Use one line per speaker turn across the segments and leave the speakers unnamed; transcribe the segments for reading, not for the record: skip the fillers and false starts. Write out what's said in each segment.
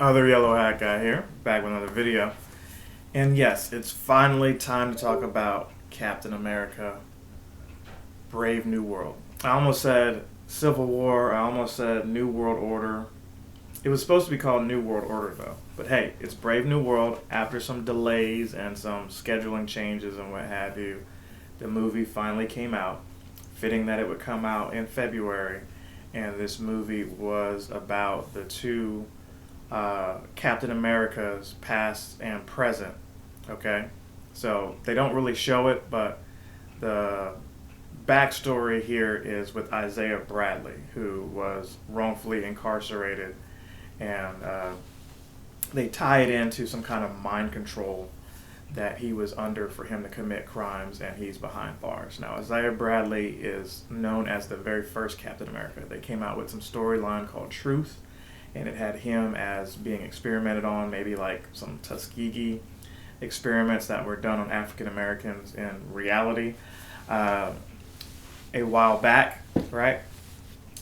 Other yellow hat guy here, back with another video. And yes, it's finally time to talk about Captain America Brave New World. I almost said Civil War, I almost said New World Order. It was supposed to be called New World Order though. But hey, it's Brave New World. After some delays and some scheduling changes and what have you, the movie finally came out. Fitting that it would come out in February. And this movie was about the two Captain America's past and present. Okay, so they don't really show it, but the backstory here is with Isaiah Bradley, who was wrongfully incarcerated, and they tie it into some kind of mind control that he was under for him to commit crimes, and he's behind bars. Now, Isaiah Bradley is known as the very first Captain America. They came out with some storyline called Truth, and it had him as being experimented on, maybe like some Tuskegee experiments that were done on African Americans in reality a while back, right?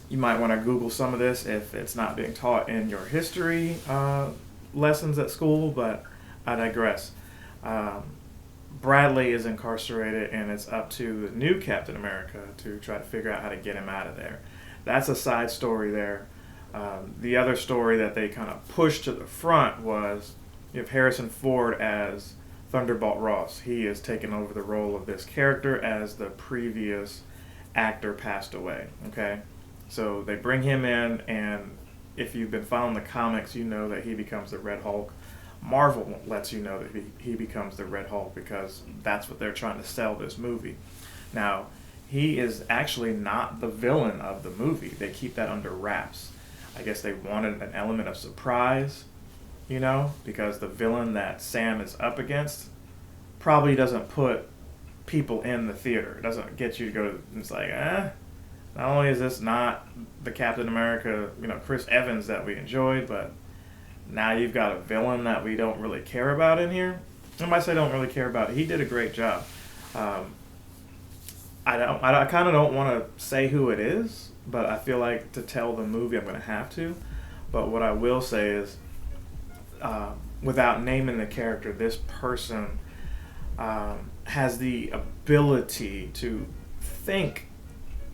You might want to Google some of this if it's not being taught in your history lessons at school, but I digress. Bradley is incarcerated, and it's up to the new Captain America to try to figure out how to get him out of there. That's a side story there. The other story that they kind of pushed to the front was you have Harrison Ford as Thunderbolt Ross. He has taken over the role of this character as the previous actor passed away. Okay, so they bring him in, and if you've been following the comics, you know that he becomes the Red Hulk. Marvel lets you know that he becomes the Red Hulk because that's what they're trying to sell this movie. Now, he is actually not the villain of the movie. They keep that under wraps. I guess they wanted an element of surprise, you know, because the villain that Sam is up against probably doesn't put people in the theater. It doesn't get you to go, it's like, not only is this not the Captain America, you know, Chris Evans that we enjoyed, but now you've got a villain that we don't really care about in here. I might say don't really care about. He did a great job. I kind of don't want to say who it is, but I feel like to tell the movie I'm going to have to. But what I will say is, without naming the character, this person has the ability to think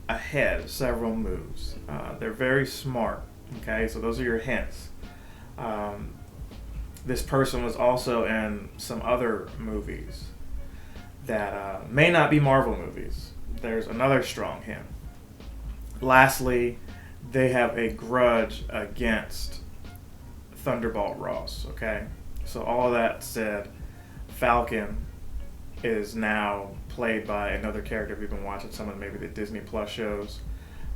ahead several moves. They're very smart. Okay, so those are your hints. This person was also in some other movies that may not be Marvel movies. There's another strong hint. Lastly, they have a grudge against Thunderbolt Ross. Okay, so all of that said, Falcon is now played by another character. If you've been watching some of maybe the Disney Plus shows,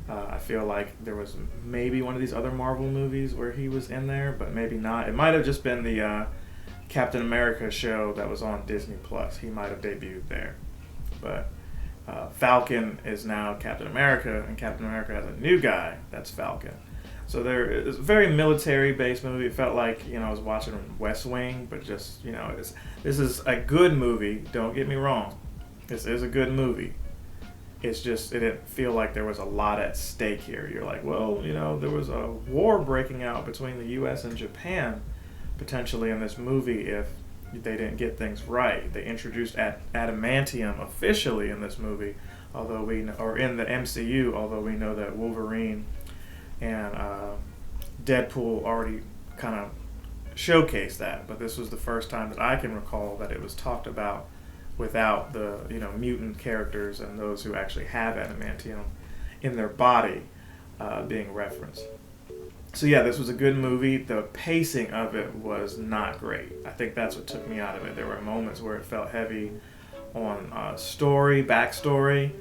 I feel like there was maybe one of these other Marvel movies where he was in there, but maybe not. It might have just been the Captain America show that was on Disney Plus. He might have debuted there. But Falcon is now Captain America, and Captain America has a new guy that's Falcon. So there is a very military-based movie. It felt like, you know, I was watching West Wing, but just, you know, this is a good movie. Don't get me wrong. This is a good movie. It's just, it didn't feel like there was a lot at stake here. You're like, well, you know, there was a war breaking out between the U.S. and Japan, potentially in this movie, if they didn't get things right. They introduced adamantium officially in this movie, although or in the MCU, although we know that Wolverine and Deadpool already kind of showcased that. But this was the first time that I can recall that it was talked about without the, you know, mutant characters and those who actually have adamantium in their body being referenced. So yeah, this was a good movie. The pacing of it was not great. I think that's what took me out of it. There were moments where it felt heavy on backstory,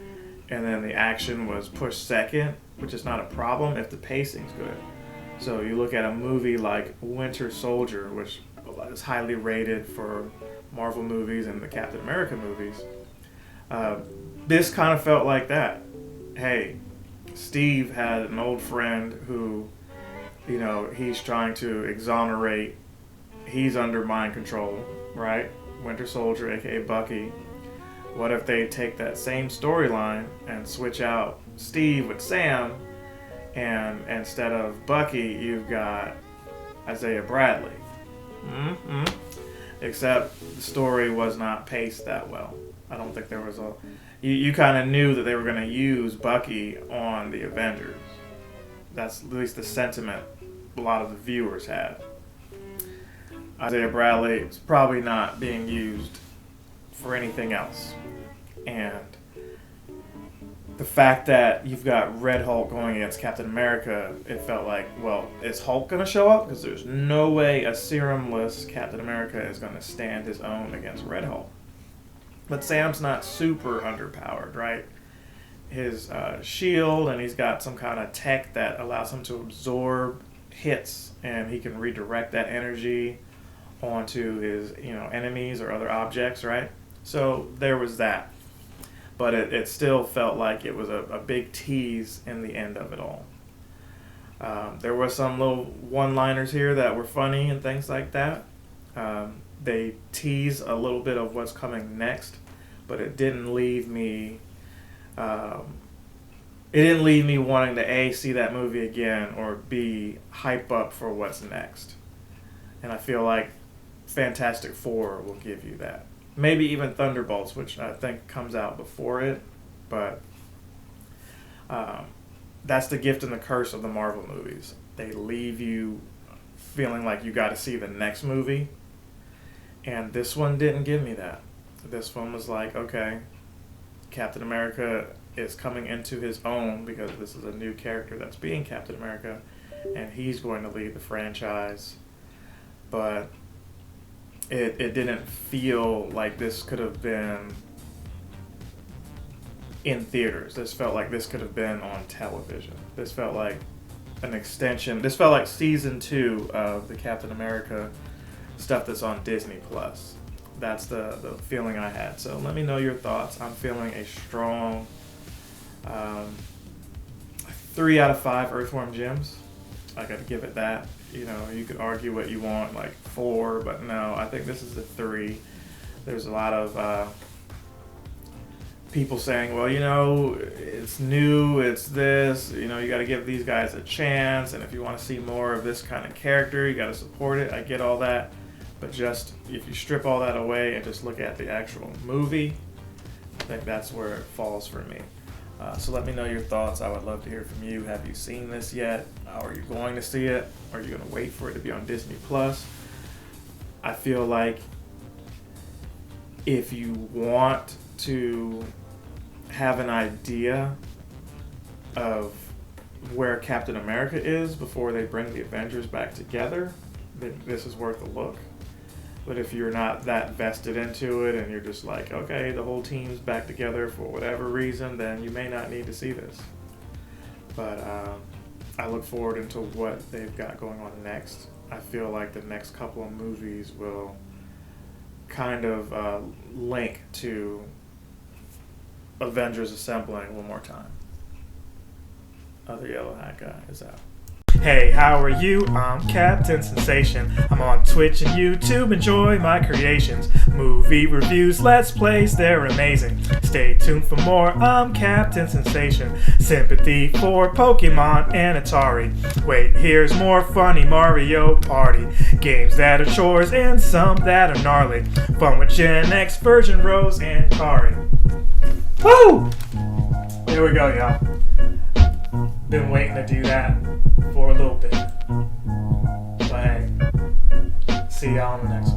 and then the action was pushed second, which is not a problem if the pacing's good. So you look at a movie like Winter Soldier, which is highly rated for Marvel movies and the Captain America movies. This kind of felt like that. Hey, Steve had an old friend who, you know, he's trying to exonerate. He's under mind control, right? Winter Soldier, aka Bucky. What if they take that same storyline and switch out Steve with Sam, and instead of Bucky, you've got Isaiah Bradley. Mm-hmm. Except the story was not paced that well. I don't think there was a... You kind of knew that they were going to use Bucky on the Avengers. That's at least the sentiment a lot of the viewers had. Isaiah Bradley is probably not being used for anything else. And the fact that you've got Red Hulk going against Captain America, it felt like, well, is Hulk going to show up? Because there's no way a serumless Captain America is going to stand his own against Red Hulk. But Sam's not super underpowered, right? His shield, and he's got some kind of tech that allows him to absorb hits, and he can redirect that energy onto his enemies or other objects, right? So there was that. But it still felt like it was a big tease in the end of it all. There were some little one-liners here that were funny and things like that. They tease a little bit of what's coming next, but it didn't leave me... it didn't leave me wanting to A, see that movie again, or B, hype up for what's next. And I feel like Fantastic Four will give you that. Maybe even Thunderbolts, which I think comes out before it. But that's the gift and the curse of the Marvel movies. They leave you feeling like you got to see the next movie. And this one didn't give me that. This one was like, okay, Captain America is coming into his own because this is a new character that's being Captain America, and he's going to lead the franchise. But it didn't feel like this could have been in theaters. This felt like this could have been on television. This felt like an extension. This felt like season 2 of the Captain America stuff that's on Disney Plus. That's the feeling I had. So let me know your thoughts. I'm feeling a strong 3 out of 5 Earthworm Jim's. I got to give it that. You could argue what you want, like 4, but no, I think this is the 3. There's a lot of people saying, well, it's new, it's this, you got to give these guys a chance, and if you want to see more of this kind of character, you got to support it. I get all that, but just if you strip all that away and just look at the actual movie, I think that's where it falls for me. So let me know your thoughts. I would love to hear from you. Have you seen this yet? Are you going to see it? Are you going to wait for it to be on Disney Plus? I feel like if you want to have an idea of where Captain America is before they bring the Avengers back together, then this is worth a look. But if you're not that vested into it and you're just like, okay, the whole team's back together for whatever reason, then you may not need to see this. But I look forward into what they've got going on next. I feel like the next couple of movies will kind of link to Avengers assembling one more time. Other yellow hat guy is out. Hey, how are you? I'm Captain Sensation. I'm on Twitch and YouTube. Enjoy my creations. Movie reviews, let's plays, they're amazing. Stay tuned for more. I'm Captain Sensation. Sympathy for Pokemon and Atari. Wait, here's more funny Mario Party. Games that are chores and some that are gnarly. Fun with Gen X, Virgin Rose, and Kari. Woo! Here we go, y'all. Been waiting to do that for a little bit. But hey, see y'all on the next one.